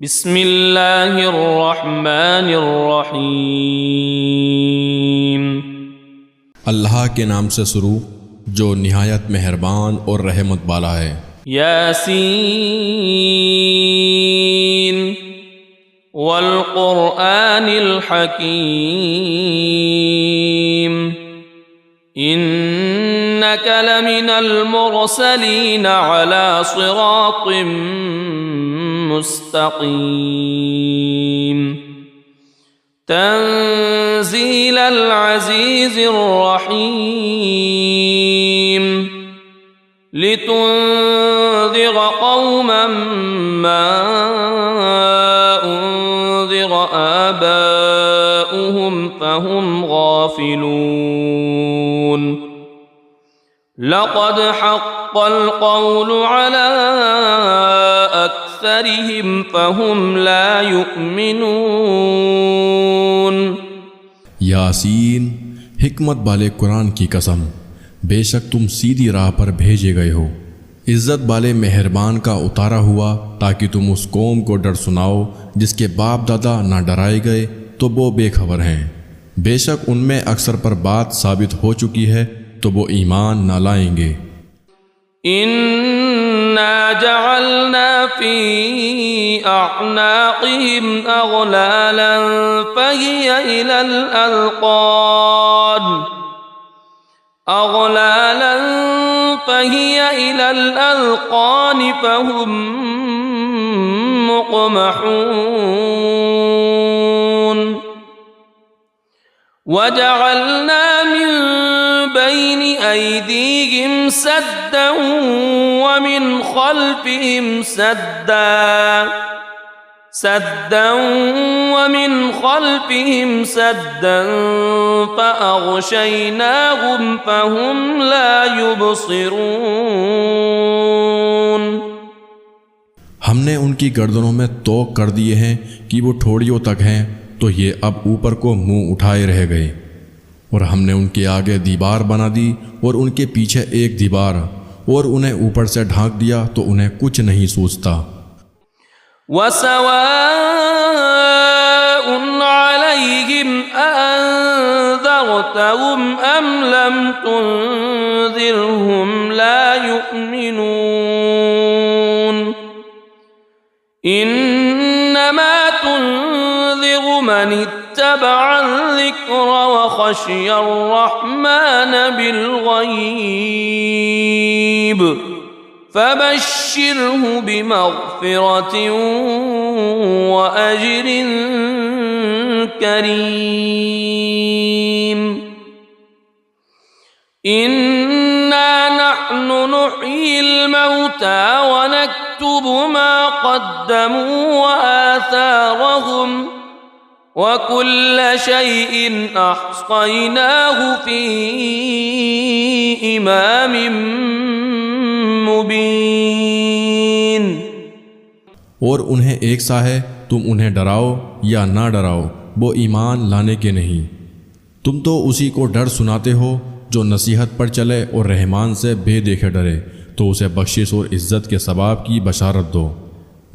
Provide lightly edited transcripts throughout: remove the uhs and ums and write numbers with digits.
बिस्मिल्लाहिर्रहमानिर्रहीम। अल्लाह के नाम से शुरू जो निहायत मेहरबान और रहमत वाला है। यासीन वल क़ुरआनिल हकीम इन्नका लमिनल मुरसलीन अला सिरातिम मुस्तक़ीम तंज़ीलल अज़ीज़िर रहीम लितुन्ज़िर क़ौमन मा उन्ज़िर आबाउहुम फ़हुम गाफ़िलून लक़द हक़्क़ल क़ौलु अला अक्सरिहिम फ़हुम ला युमिनून। यासीन, हिकमत वाले कुरान की कसम, बेशक तुम सीधी राह पर भेजे गए हो। इज़्ज़त वाले मेहरबान का उतारा हुआ ताकि तुम उस कौम को डर सुनाओ जिसके बाप दादा ना डराए गए तो वो बेखबर हैं। बेशक उनमें अक्सर पर बात साबित हो चुकी है तो वो ईमान ना लाएंगे। इन्ना जअलना फी अअनाक़िहिम अग़लालन फ़हिय इलल अज़क़ान फ़हुम मुक़महून वजअलना मिन बैनि ऐदीहिम सद्दन वमिन ख़ल्फ़िहिम सद्दन फ़अग़शयनाहुम फ़हुम ला युबसिरून। हमने उनकी गर्दनों में तोक कर दिए हैं कि वो ठोड़ियों तक हैं तो ये अब ऊपर को मुंह उठाए रह गए। और हमने उनके आगे दीवार बना दी और उनके पीछे एक दीवार और उन्हें ऊपर से ढांक दिया तो उन्हें कुछ नहीं सूझता। वसवाउन अलैहिम अअंज़रतहुम अम लम तुनज़िरहुम ला युमिनून। इन्नमा तुनज़िरु मन इत्तबअ अज़्ज़िक्र व ख़शिय अर्रहमान बिलग़ैब फ़बश्शिरहु बिमग़फ़िरतिन व अज्रिन करीम। इन्ना नहनु नुह्यिल मौता व नक्तुबु मा क़द्दमू व आथारहुम व कुल्ल शैइन अहसैनाहु फ़ी इमामिन मुबीन। और उन्हें एक सा है, तुम उन्हें डराओ या ना डराओ वो ईमान लाने के नहीं। तुम तो उसी को डर सुनाते हो जो नसीहत पर चले और रहमान से बेदेखे डरे तो उसे बख्शिश और इज़्ज़त के सवाब की बशारत दो।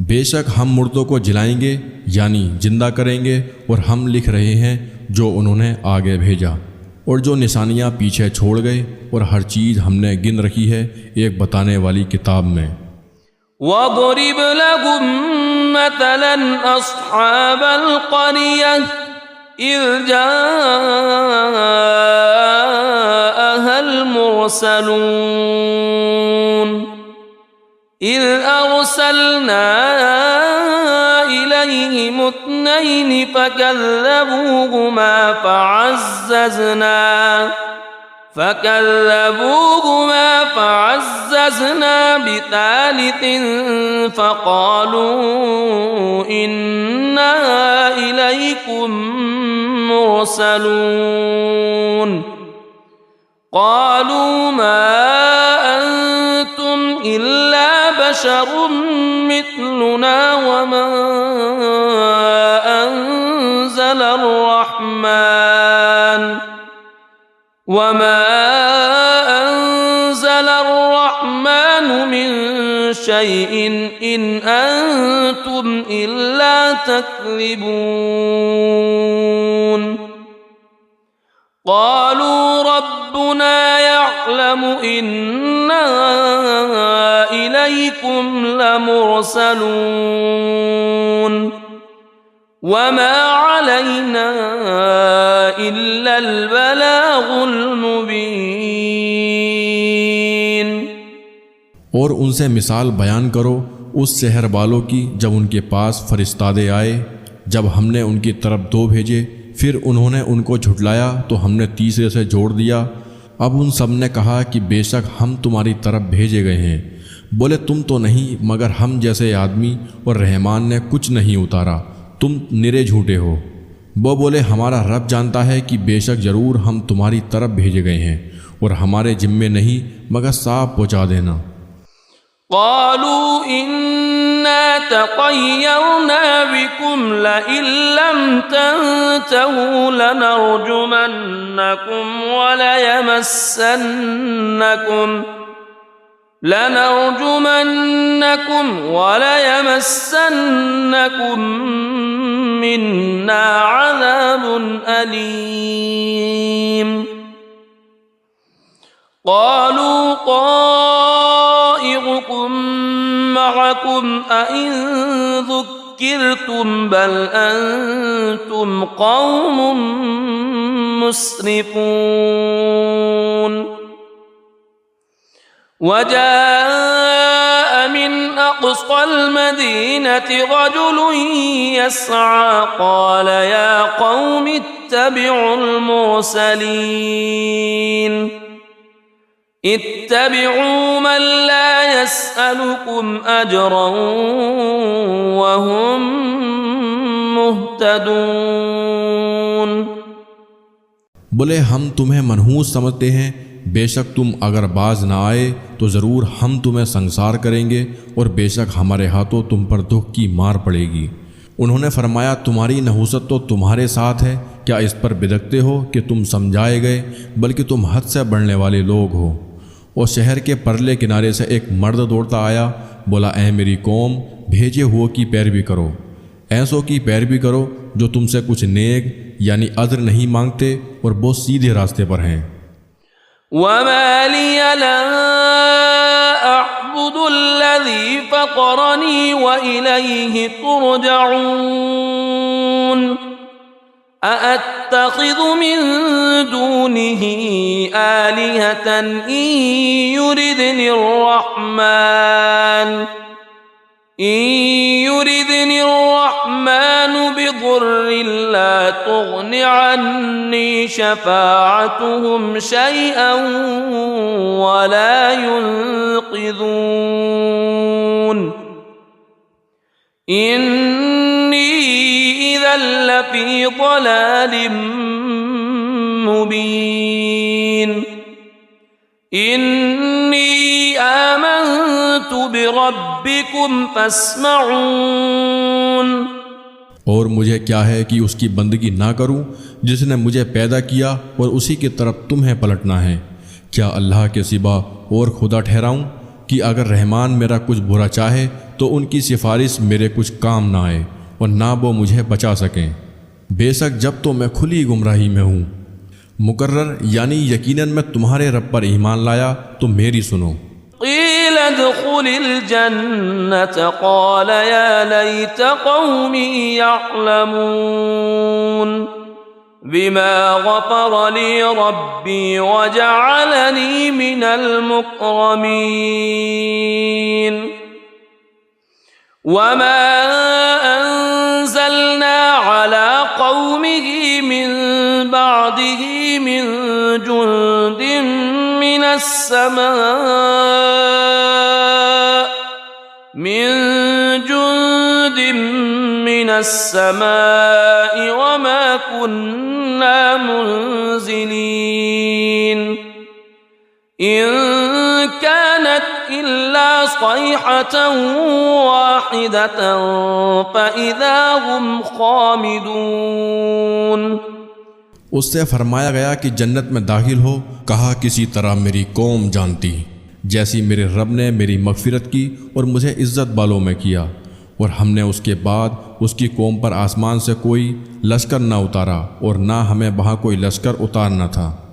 बेशक हम मुर्दों को जिलाएंगे यानी जिंदा करेंगे और हम लिख रहे हैं जो उन्होंने आगे भेजा और जो निशानियाँ पीछे छोड़ गए और हर चीज़ हमने गिन रखी है एक बताने वाली किताब में। वज़रिब लहुम मतलन अस्हाबल क़रियह इज़ जाअहल मुरसलून इज़ अरसलना इलैहिम इत्नैन फ़कज़्ज़बूहुमा फ़अज़्ज़ज़ना बितालितिन फ़क़ालू इन्ना इलैकुम मुरसलून क़ालू मा अंतुम इल्ला बशरुम मिथलुना वमा अंज़लर रहमान वमा अंज़लर रहमान मिन شيء إن أنتم إلا تكذبون قالوا ربنا يعلم إنا إليكم لمرسلون وما علينا إلا البلاغ المبين। और उनसे मिसाल बयान करो उस शहर वालों की जब उनके पास फरिश्तादे आए, जब हमने उनकी तरफ 2 भेजे, फिर उन्होंने उनको झुठलाया तो हमने तीसरे से जोड़ दिया। अब उन सब ने कहा कि बेशक हम तुम्हारी तरफ भेजे गए हैं। बोले तुम तो नहीं मगर हम जैसे आदमी, और रहमान ने कुछ नहीं उतारा, तुम निरे झूठे हो। वो बोले हमारा रब जानता है कि बेशक ज़रूर हम तुम्हारी तरफ भेजे गए हैं और हमारे जिम्मे नहीं मगर साफ पहुँचा देना। قالوا إنا تطيرنا بكم لئن لم تنتهوا لنرجمنكم وليمسنكم منا عذاب أليم قالوا طائركم معكم أئن ذكرتم بل أنتم قوم مسرفون وجاء من أقصى المدينة رجل يسعى قال يا قوم اتبعوا المرسلين اتبعوا من لا يسألكم أجرا وهم مهتدون। बोले हम तुम्हें मनहूस समझते हैं, बेशक तुम अगर बाज ना आए तो ज़रूर हम तुम्हें संसार करेंगे और बेशक हमारे हाथों तुम पर दुख की मार पड़ेगी। उन्होंने फरमाया तुम्हारी नहूसत तो तुम्हारे साथ है, क्या इस पर बिदकते हो कि तुम समझाए गए, बल्कि तुम हद से बढ़ने वाले लोग हो। और शहर के परले किनारे से एक मर्द दौड़ता आया, बोला ऐ मेरी कौम, भेजे हुए की पैरवी करो, ऐसों की पैरवी करो जो तुमसे कुछ नेक यानी अज्र नहीं मांगते और वो सीधे रास्ते पर हैं। वमा लिय ला अअबुदुल्लज़ी फ़तरनी व इलैहि तुरजऊन अअत्तख़िज़ु मिन दूनिही आलिहतन इन युरिदनि الرحمن بضر لا تغن عني شفاعتهم شيئا ولا ينقذون إني إذا لفي ضلال مبين إني آمنت بربكم فاسمعون। और मुझे क्या है कि उसकी बंदगी ना करूं जिसने मुझे पैदा किया और उसी की तरफ तुम्हें पलटना है। क्या अल्लाह के सिवा और खुदा ठहराऊं कि अगर रहमान मेरा कुछ बुरा चाहे तो उनकी सिफारिश मेरे कुछ काम ना आए और ना वो मुझे बचा सकें। बेशक जब तो मैं खुली गुमराही में हूँ। मुकर्रर यानी यकीनन मैं तुम्हारे रब पर ईमान लाया तो मेरी सुनो। क़ील उद्ख़ुलिल जन्नत क़ाल या लैत क़ौमी यअलमून बिमा ग़फ़र ली रब्बी व जअलनी मिनल मुकरमीन वमा अंज़लना अला क़ौमिही मिन बादिही मिन जुंदिन मिनस समाइ वमा कुन्ना मुनज़िलीन इन कानत इल्ला सयहतन वाहिदतन फ़इज़ा हुम ख़ामिदून। उससे फरमाया गया कि जन्नत में दाखिल हो। कहा किसी तरह मेरी कौम जानती, जैसी मेरे रब ने मेरी मगफिरत की और मुझे इज़्ज़त बालों में किया, और हमने उसके बाद उसकी कौम पर आसमान से कोई लश्कर न उतारा और ना हमें वहाँ कोई लश्कर उतारना था।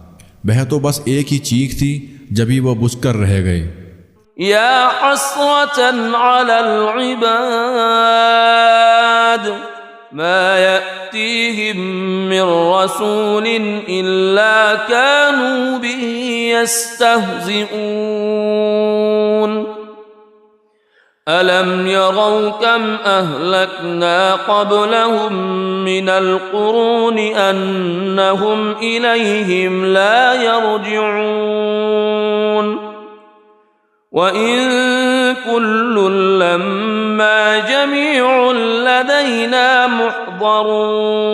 वह तो बस एक ही चीख थी, जब ही वह बुझकर रह गए। या हस्रतन अलल इबाद मा यअतीहिम मिर रसूलिन इल्ला कानू बिही यस्तहज़िऊन अलम यरौ कम अहलकना क़ब्लहुम मिनल क़ुरूनि अन्नहुम इलैहिम ला यरजिऊन व इन कुल्लुन लम्मा जमीउन लदैना मुहज़रून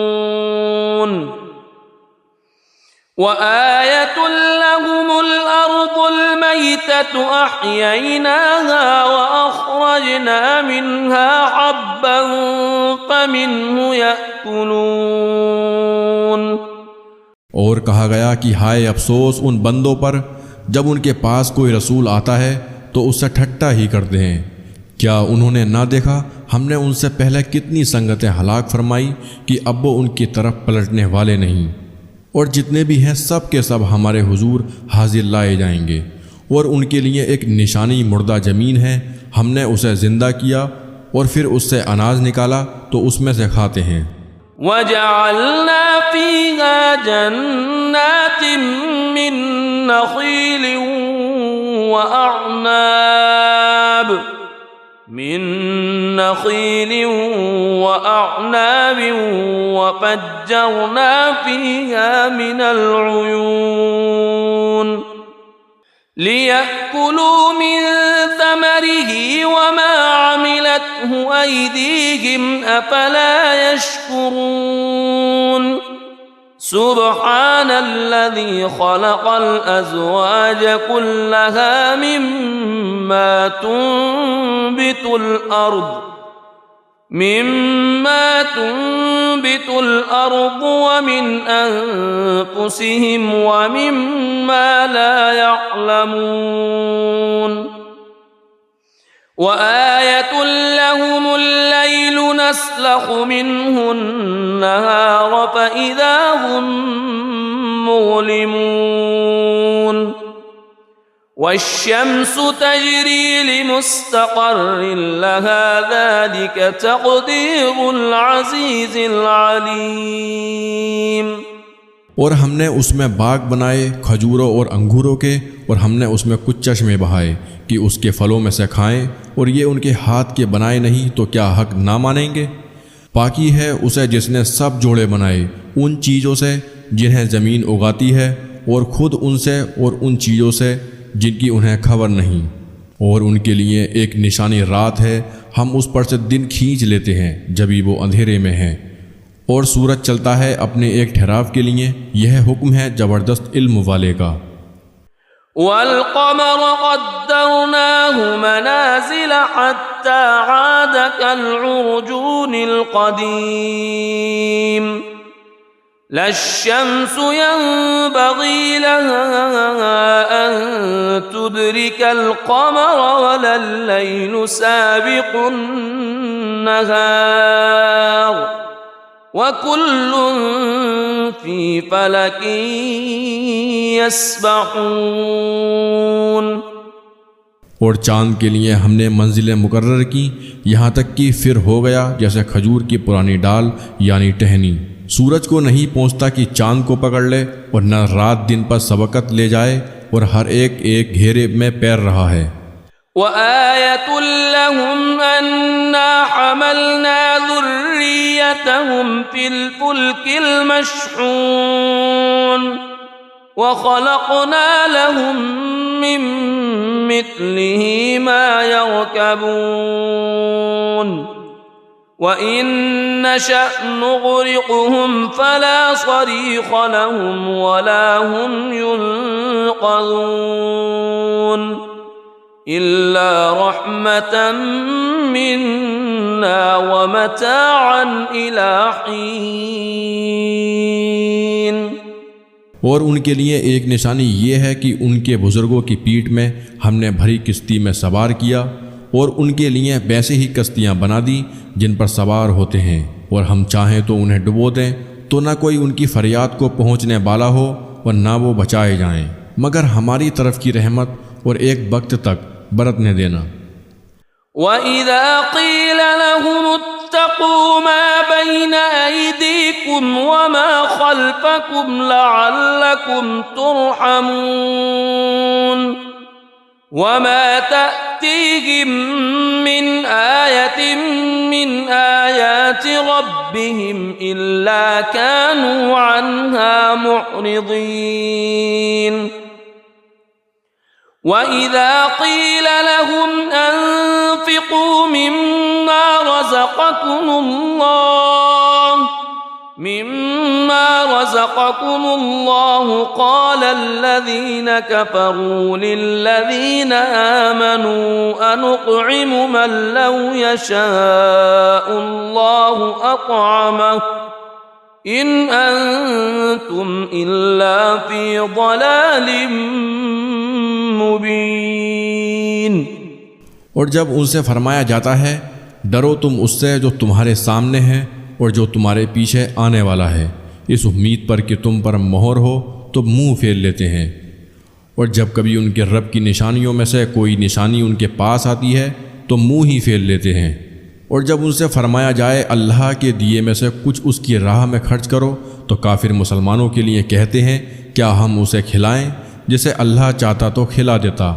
व आयतुन लहुमुल अर्दुल मैततु अह्यैनाहा व अख़रजना मिन्हा हब्बन फमिन्हु यअकुलून। और कहा गया कि हाय अफसोस उन बंदों पर जब उनके पास कोई रसूल आता है तो उससे ठट्टा ही करते हैं। क्या उन्होंने ना देखा हमने उनसे पहले कितनी संगतें हलाक फरमाई कि अब वो उनकी तरफ पलटने वाले नहीं। और जितने भी हैं सब के सब हमारे हुजूर हाजिर लाए जाएंगे, और उनके लिए एक निशानी मुर्दा ज़मीन है। हमने उसे ज़िंदा किया और फिर उससे अनाज निकाला तो उसमें से खाते हैं। वजअलना फीहा जन्नातिन मिन नख़ीलिन व अअनाब वफ़ज्जरना फीहा मिनल उयून लियअकुलू मिन समरिही वमा अमिलतहु अयदीहिम अफला यशकुरून सुब्हानल्लज़ी खलक़ल अज़वाज कुल्लहा मिम्मा तुंबितुल अर्द व मिन अनफुसिहिम व मिम्मा ला यअलमून व आयतुन लहुमुल लैलु नस्लखु मिन्हु अन्नहार फ़इज़ा हुम मुज़लिमून वश्शम्सु तजरी लिमुस्तक़र्रिन लहा ज़ालिक तक़दीरुल अज़ीज़िल अलीम। और हमने उसमें बाग बनाए खजूरों और अंगूरों के, और हमने उसमें कुछ चश्मे बहाए कि उसके फलों में से खाएं, और ये उनके हाथ के बनाए नहीं तो क्या हक ना मानेंगे। पाकी है उसे जिसने सब जोड़े बनाए उन चीज़ों से जिन्हें ज़मीन उगाती है, और ख़ुद उनसे और उन चीज़ों से जिनकी उन्हें खबर नहीं। और उनके लिए एक निशानी रात है, हम उस पर से दिन खींच लेते हैं जब भी वो अंधेरे में है, और सूरज चलता है अपने एक ठहराव के लिए। यह हुक्म है ज़बरदस्त इल्म वाले का। वल क़मर क़द्दरनाहु मनाज़िल हत्ता आद कल उर्जूनिल क़दीम लश्शम्सु यंबग़ी लहा अन तुदरिकल क़मर वलल लैलु साबिक़ुन नहार वकुल्लुन फ़ी फ़लकिन यस्बहून। और चाँद के लिए हमने मंजिलें मुकर्रर की, यहाँ तक कि फिर हो गया जैसे खजूर की पुरानी डाल यानी टहनी। सूरज को नहीं पहुँचता कि चाँद को पकड़ ले, और न रात दिन पर सबकत ले जाए, और हर एक एक घेरे में पैर रहा है। वआयतुल लहुम अन्ना हमलना ज़ुर्रियतहुम फिल फुल्किल मशहून व खलक़ना लहुम मिन मिथलिही मा यरकबून व इन नशअ नुग़रिक़हुम फला सरीख़ लहुम वला हुम युनक़ज़ून इल्ला रहमतन मिन्ना व मताअन इला हीन। और उनके लिए एक निशानी ये है कि उनके बुज़ुर्गों की पीठ में हमने भरी किश्ती में सवार किया और उनके लिए वैसे ही कश्तियाँ बना दी जिन पर सवार होते हैं, और हम चाहें तो उन्हें डुबो दें तो न कोई उनकी फरियाद को पहुँचने वाला हो और ना वो बचाए जाएं, मगर हमारी तरफ की रहमत और एक वक्त तक बरतने देना। वइज़ा क़ील लहुम इत्तक़ू मा बैन अयदीकुम वमा ख़ल्फ़कुम लअल्लकुम तुरहमून वमा तअतीहिम मिन आयतिन मिन आयाति रब्बिहिम इल्ला कानू अन्हा मुअरिज़ीन। वइज़ा क़ील लहुम अन्फ़िक़ू मिम्मा रज़क़कुमुल्लाह क़ाल अल्लज़ीन कफ़रू लिल्लज़ीन आमनू अनुत्'iमु मन लौ यशाअुल्लाहु अत्'अमहु इन अंतुम इल्ला फ़ी ज़लालिम मुबीन। और जब उनसे फरमाया जाता है डरो तुम उससे जो तुम्हारे सामने है और जो तुम्हारे पीछे आने वाला है, इस उम्मीद पर कि तुम पर मोहर हो तो मुंह फेर लेते हैं। और जब कभी उनके रब की निशानियों में से कोई निशानी उनके पास आती है तो मुंह ही फेर लेते हैं। और जब उनसे फरमाया जाए अल्लाह के दिए में से कुछ उसकी राह में खर्च करो तो काफिर मुसलमानों के लिए कहते हैं क्या हम उसे खिलाएं? जिसे अल्लाह चाहता तो खिला देता,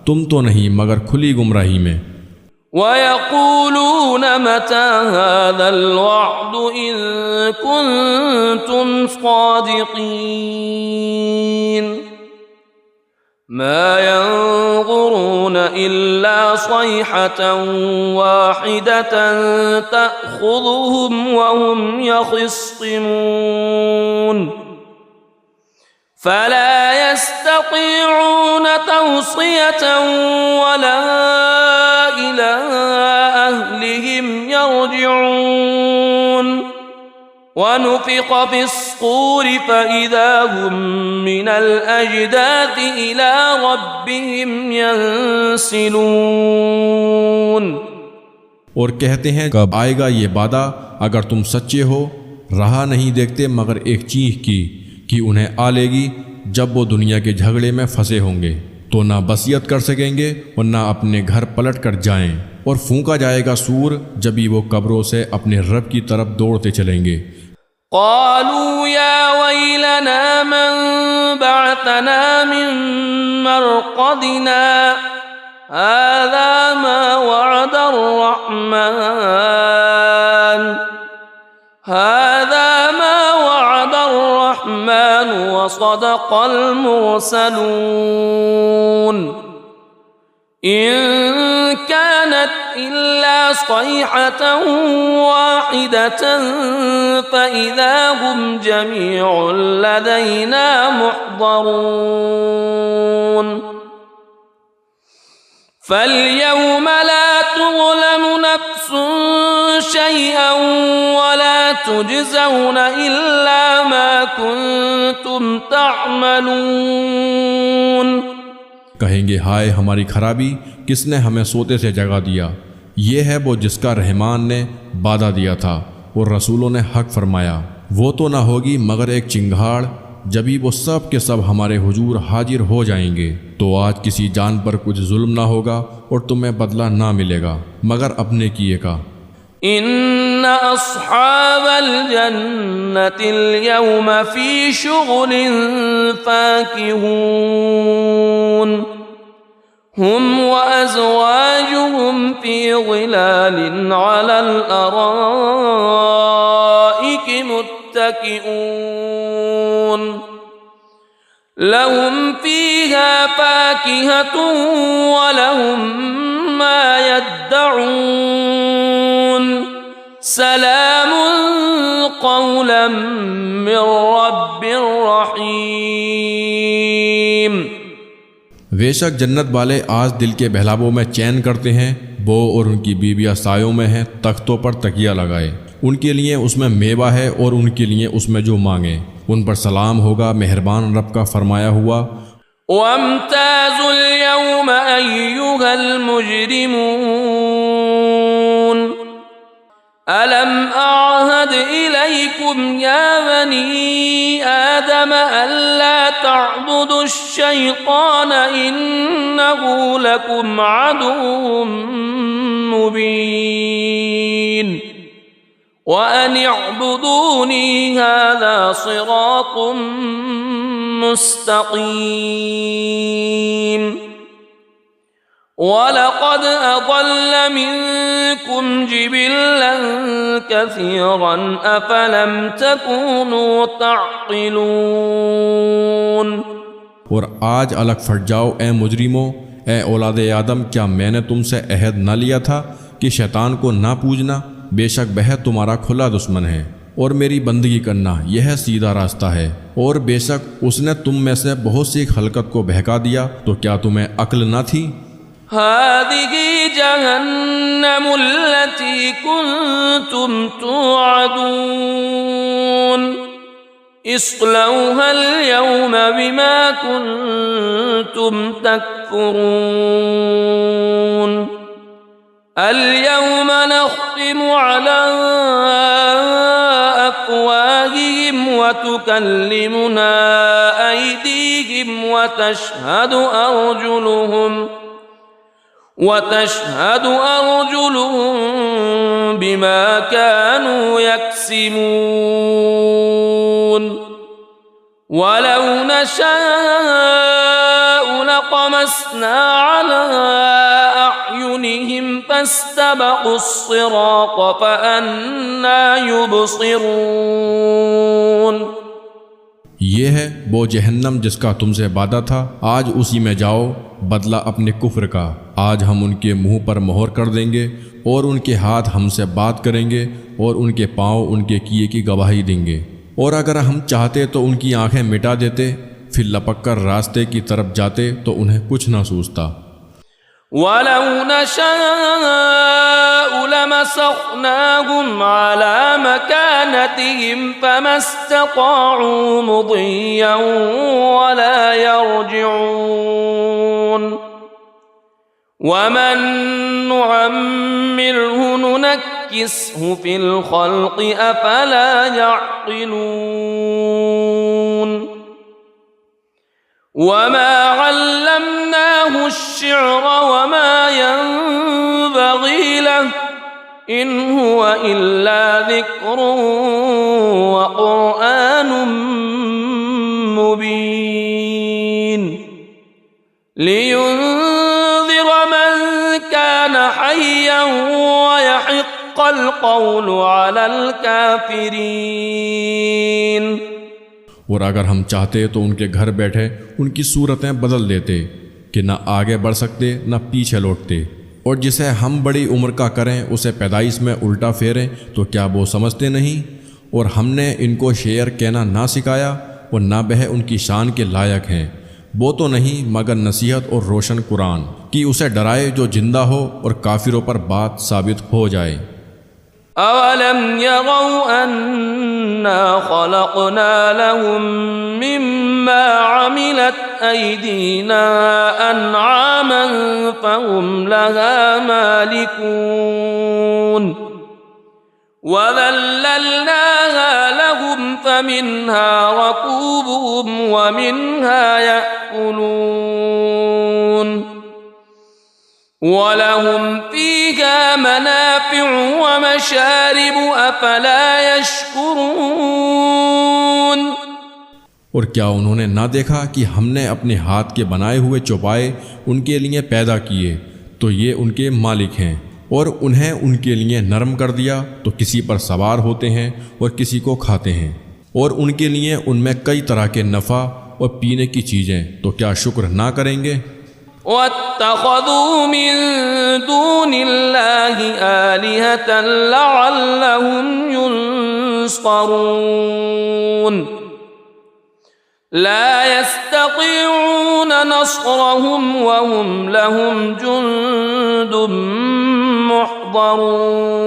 तुम तो नहीं मगर खुली गुमराही में। वयक़ूलून मता हाज़ल वअद इन कुन्तुम सादिक़ीन मा यंज़ुरून इल्ला सयहतन वाहिदतन तअख़ुज़ुहुम वहुम यख़िस्सिमून फला यस्ततीऊन तौसियतन वला इला अहलिहिम यरजिऊन वनुफ़िख़ फ़िस्सूर फ़इज़ा हुम मिनल अजदाथि इला रब्बिहिम यंसिलून। और कहते हैं कब आएगा ये वादा अगर तुम सच्चे हो? रहा नहीं देखते मगर एक चीख की कि उन्हें आ लेगी जब वो दुनिया के झगड़े में फंसे होंगे तो ना बसियत कर सकेंगे और ना अपने घर पलट कर जाएं, और फूंका जाएगा सूर जब भी वो कब्रों से अपने रब की तरफ दौड़ते चलेंगे। क़ालू या वैलना मन बअतना मिन मरक़दिना हाज़ा मा वअदर रहमान वसदक़ल मुरसलून इन कानत इल्ला सयहतन वाहिदतन फ़इज़ा हुम जमीउन लदैना मुहज़रून फ़ल्यौम ला तुज़लमु नफ़्सुन शैअन वला तुजज़ौन इल्ला मा कुन्तुम तअमलून। कहेंगे हाय हमारी खराबी, किसने हमें सोते से जगा दिया। ये है वो जिसका रहमान ने वादा दिया था और रसूलों ने हक फरमाया। वो तो ना होगी मगर एक चिंगाड़, जभी वो सब के सब हमारे हुजूर हाजिर हो जाएंगे। तो आज किसी जान पर कुछ जुल्म ना होगा और तुम्हें बदला ना मिलेगा मगर अपने किए का। इन्न अस्हाबल जन्नतिल यौम फी शुग़लिन फ़ाकिहून हुम व अज़वाजुहुम फी ज़िलालिन अलल अराइकि मुत्तकिऊन लहुम फ़ीहा फ़ाकिहतुन व लहुम मा यद्दऊन सलामुन क़ौलन मिर रब्बिर रहीम। बेशक जन्नत वाले आज दिल के बहलावों में चैन करते हैं। वो और उनकी बीवियाँ सायों में हैं, तख्तों पर तकिया लगाए। उनके लिए उसमें मेवा है और उनके लिए उसमें जो मांगे। उन पर सलाम होगा मेहरबान रब का फरमाया हुआ। वम्ताज़ुल यौम अय्युहल मुजरिमून अलम अअहद इलैकुम या बनी आदम अल्ला तअबुदुश शैतान इन्नहु लकुम अदुव्वुम मुबीन व अन अअबुदूनी हाज़ा सिरातुम मुस्तक़ीम वलक़द अज़ल्ल मिनकुम जिबिल्लन कसीरन अफ़लम तकूनू तअक़िलून। और आज अलग फट जाओ ए मुजरिमों, ए औलाद आदम, क्या मैंने तुमसे अहद न लिया था कि शैतान को ना पूजना? बेशक वह तुम्हारा खुला दुश्मन है और मेरी बंदगी करना यह सीधा रास्ता है। और बेशक उसने तुम में से बहुत सी खलकत को बहका दिया, तो क्या तुम्हें अक्ल न थी? हादिही जहन्नमुल्लती कुन्तुम तुअदून इस्लौहल यौम बिमा कुन्तुम तकफुरून अल-यौम नख्तिमु अला अफ़वाहिहिम व तुकल्लिमुना अयदीहिम व तशहदु अर्जुलुहुम बिमा कानू यक्सिबून वलौ नशाअु लतमस्ना अला अअयुनिहिम फस्तबक़ुस सिरात फअन्ना युबसिरून। ये है वो जहन्नम जिसका तुमसे वादा था, आज उसी में जाओ, बदला अपने कुफ्र का। आज हम उनके मुंह पर मोहर कर देंगे और उनके हाथ हमसे बात करेंगे और उनके पाँव उनके किए की गवाही देंगे। और अगर हम चाहते तो उनकी आंखें मिटा देते, फिर लपक कर रास्ते की तरफ जाते तो उन्हें कुछ न सूझता। वलौ नशाअु लमसखनाहुम अला मकानतिहिम फमस्तताअू मुदिय्यन वला यरजिऊन वमन नुअम्मिरहु नुनक्किसहु फिल खल्क़ि अफला यअक़िलून वमा अल्लमनाहु अश्शिअर वमा यंबग़ी लहु इन हुवा इल्ला ज़िक्रुन व क़ुरआनुम मुबीन लियुन्ज़िर मन कान हय्यन व यहिक़्क़ल क़ौलु अलल काफ़िरीन। और अगर हम चाहते तो उनके घर बैठे उनकी सूरतें बदल देते कि न आगे बढ़ सकते न पीछे लौटते, और जिसे हम बड़ी उम्र का करें उसे पैदाइश में उल्टा फेरें, तो क्या वो समझते नहीं? और हमने इनको शेर कहना ना सिखाया और ना वह उनकी शान के लायक हैं। वो तो नहीं मगर नसीहत और रोशन कुरान कि उसे डराए जो जिंदा हो और काफिरों पर बात साबित हो जाए। अवलम यरौ अन्ना खलक़ना लहुम मिम्मा अमिलत अयदीना अनआमन फहुम लहा मालिकून वज़ल्लल्नाहा लहुम फमिन्हा रकूबुहुम वमिन्हा यअकुलून वलहुम फ़ीहा मनाफ़िउ व मशारिबु अफ़ला यशकुरून। और क्या उन्होंने ना देखा कि हमने अपने हाथ के बनाए हुए चौपाए उनके लिए पैदा किए, तो ये उनके मालिक हैं, और उन्हें उनके लिए नरम कर दिया तो किसी पर सवार होते हैं और किसी को खाते हैं, और उनके लिए उनमें कई तरह के नफ़ा और पीने की चीज़ें, तो क्या शुक्र ना करेंगे? वत्तख़ज़ू मिन दूनिल्लाहि आलिहतन लअल्लहुम युनसरून ला यस्ततीऊन नस्रहुम वहुम लहुम जुंदुम मुहज़रून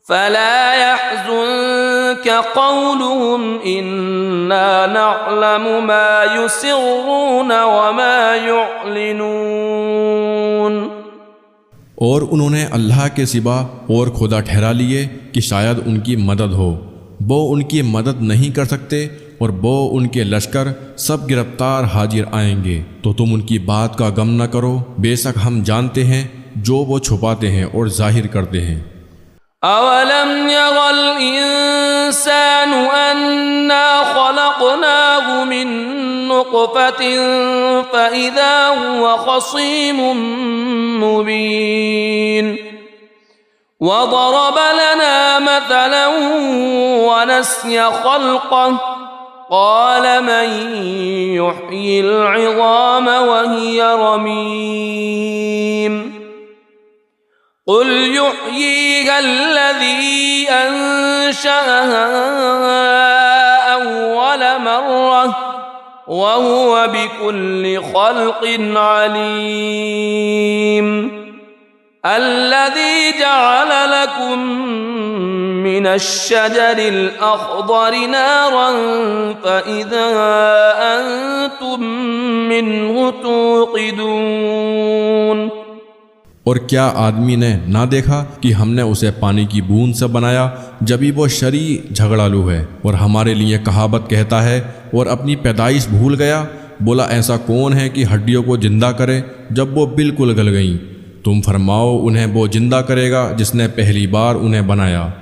फला यहज़ुन قولهم إنا نعلم ما يسرون وما يعلنون। और उन्होंने अल्लाह के सिवा और खुदा ठहरा लिए कि शायद उनकी मदद हो। वो उनकी मदद नहीं कर सकते और वो उनके लश्कर सब गिरफ्तार हाजिर आएंगे। तो तुम उनकी बात का गम न करो, बेशक हम जानते हैं जो वो छुपाते हैं और जाहिर करते हैं। अवलम यगल इंसान अन्ना खलक़नाहु मिन नुक़फ़तिन फ़इज़ा हुवा ख़सीमुम मुबीन वज़रब लना मथलन वनस्य ख़ल्क़ह क़ाल मन युह्यिल इज़ाम वहिय रमीम क़ुल युह्यीहा अल्लज़ी अंशअहा अव्वल मर्रह वहुव बिकुल्लि ख़ल्क़िन अलीम अल्लज़ी जअल लकुम मिनश्शजरिल अख़ज़रि नारन फ़इज़ा अंतुम मिन्हु तूक़िदून। और क्या आदमी ने ना देखा कि हमने उसे पानी की बूंद से बनाया, जबकि वो शरी झगड़ालू है और हमारे लिए कहावत कहता है और अपनी पैदाइश भूल गया। बोला ऐसा कौन है कि हड्डियों को जिंदा करे जब वो बिल्कुल गल गईं। तुम फरमाओ उन्हें वो जिंदा करेगा जिसने पहली बार उन्हें बनाया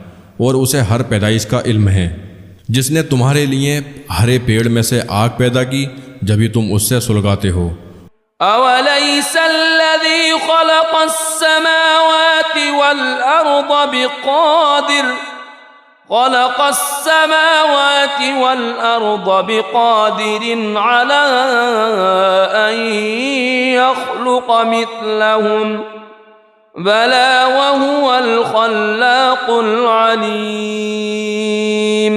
और उसे हर पैदाइश का इल्म है, जिसने तुम्हारे लिए हरे पेड़ में से आग पैदा की जब तुम उससे सुलगाते हो। अवलैसल्लज़ी खलक़स्समावाति वल अर्द बिक़ादिरिन अला अन यख़्लुक़ मिथलहुम बला वहुवल ख़ल्लाक़ुल अलीम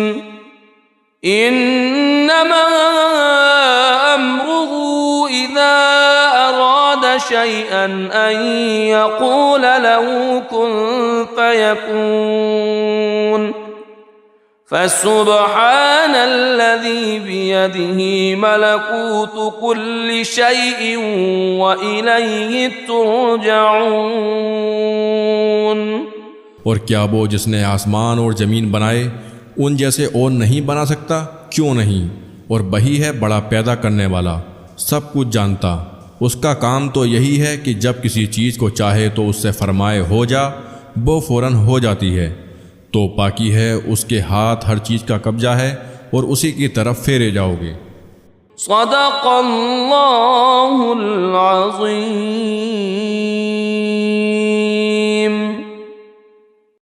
इन्नमा अम्रुहु इज़ा अराद शैअन अन यक़ूल लहु कुन फ़यकून फसुब्हानल्लज़ी बियदिही मलकूतु कुल्लि शैइन व इलैहि तुरजऊन। और क्या वो जिसने आसमान और ज़मीन बनाए उन जैसे और नहीं बना सकता? क्यों नहीं? और वही है बड़ा पैदा करने वाला, सब कुछ जानता। उसका काम तो यही है कि जब किसी चीज़ को चाहे तो उससे फरमाए हो जा, वो फ़ौरन हो जाती है। तो पाकी है, उसके हाथ हर चीज़ का कब्जा है और उसी की तरफ फेरे जाओगे। सदक़ल्लाहुल अज़ीम।